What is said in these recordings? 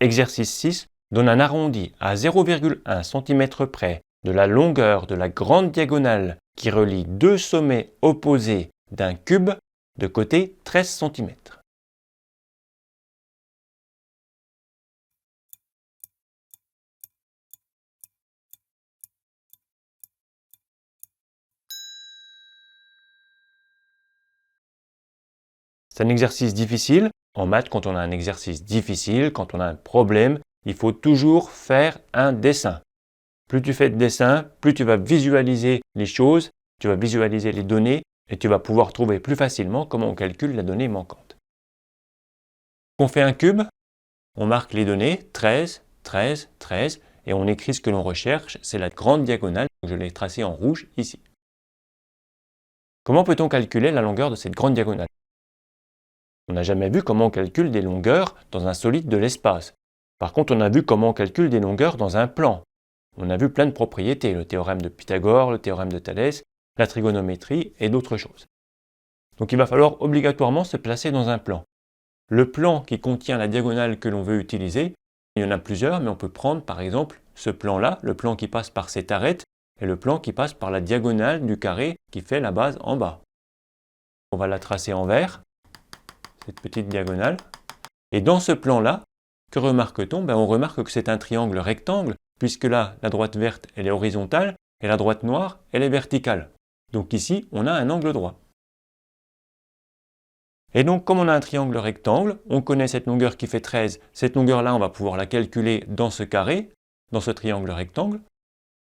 Exercice 6 donne un arrondi à 0,1 cm près de la longueur de la grande diagonale qui relie deux sommets opposés d'un cube de côté 13 cm. C'est un exercice difficile. En maths, quand on a un exercice difficile, quand on a un problème, il faut toujours faire un dessin. Plus tu fais de dessins, plus tu vas visualiser les choses, tu vas visualiser les données et tu vas pouvoir trouver plus facilement comment on calcule la donnée manquante. On fait un cube, on marque les données 13, 13, 13 et on écrit ce que l'on recherche, c'est la grande diagonale, je l'ai tracée en rouge ici. Comment peut-on calculer la longueur de cette grande diagonale? On n'a jamais vu comment on calcule des longueurs dans un solide de l'espace. Par contre, on a vu comment on calcule des longueurs dans un plan. On a vu plein de propriétés, le théorème de Pythagore, le théorème de Thalès, la trigonométrie et d'autres choses. Donc il va falloir obligatoirement se placer dans un plan. Le plan qui contient la diagonale que l'on veut utiliser, il y en a plusieurs, mais on peut prendre par exemple ce plan-là, le plan qui passe par cette arête, et le plan qui passe par la diagonale du carré qui fait la base en bas. On va la tracer en vert, cette petite diagonale. Et dans ce plan-là, que remarque-t-on? On remarque que c'est un triangle rectangle, puisque là, la droite verte, elle est horizontale, et la droite noire, elle est verticale. Donc ici, on a un angle droit. Et donc, comme on a un triangle rectangle, on connaît cette longueur qui fait 13. Cette longueur-là, on va pouvoir la calculer dans ce carré, dans ce triangle rectangle.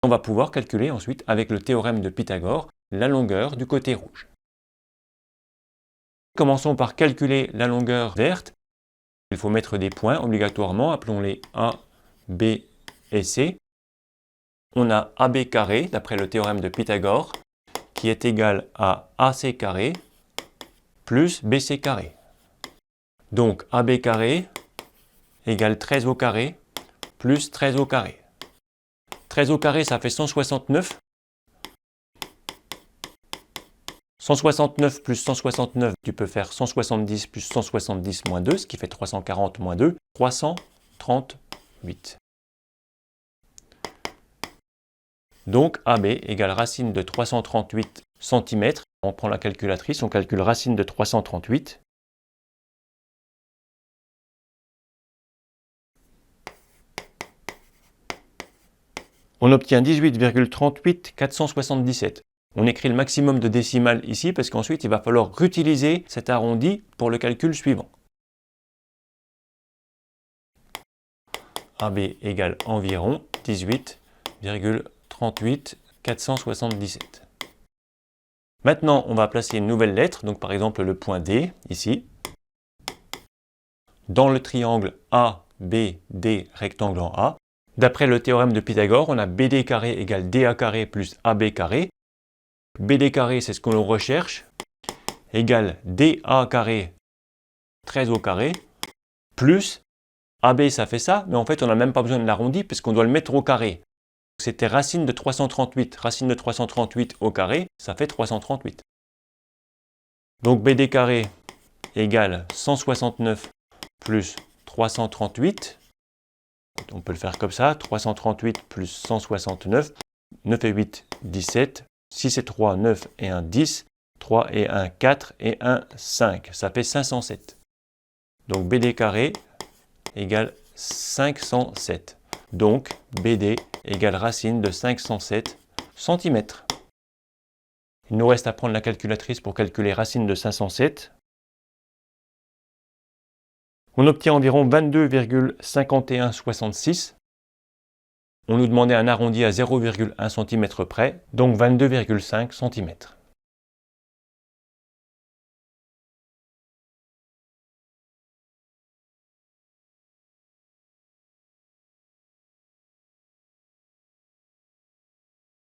On va pouvoir calculer ensuite, avec le théorème de Pythagore, la longueur du côté rouge. Commençons par calculer la longueur verte. Il faut mettre des points obligatoirement, appelons-les A, B et C. On a AB carré, d'après le théorème de Pythagore, qui est égal à AC carré plus BC carré. Donc AB carré égale 13 au carré plus 13 au carré. 13 au carré, ça fait 169. 169 plus 169, tu peux faire 170 plus 170 moins 2, ce qui fait 340 moins 2, 338. Donc AB égale racine de 338 cm. On prend la calculatrice, on calcule racine de 338. On obtient 18,38 477. On écrit le maximum de décimales ici parce qu'ensuite il va falloir réutiliser cet arrondi pour le calcul suivant. AB égale environ 18,38 477. Maintenant, on va placer une nouvelle lettre, donc par exemple le point D, ici. Dans le triangle ABD rectangle en A, d'après le théorème de Pythagore, on a BD carré égale DA carré plus AB carré. BD carré, c'est ce que l'on recherche, égale DA carré, 13 au carré, plus AB, ça fait ça, mais en fait, on n'a même pas besoin de l'arrondi puisqu'on doit le mettre au carré. C'était racine de 338. Racine de 338 au carré, ça fait 338. Donc BD carré égale 169 plus 338. On peut le faire comme ça, 338 plus 169, 9 et 8, 17. 6 et 3, 9 et 1, 10, 3 et 1, 4 et 1, 5. Ça fait 507. Donc BD carré égale 507. Donc BD égale racine de 507 cm. Il nous reste à prendre la calculatrice pour calculer racine de 507. On obtient environ 22,5166. On nous demandait un arrondi à 0,1 cm près, donc 22,5 cm.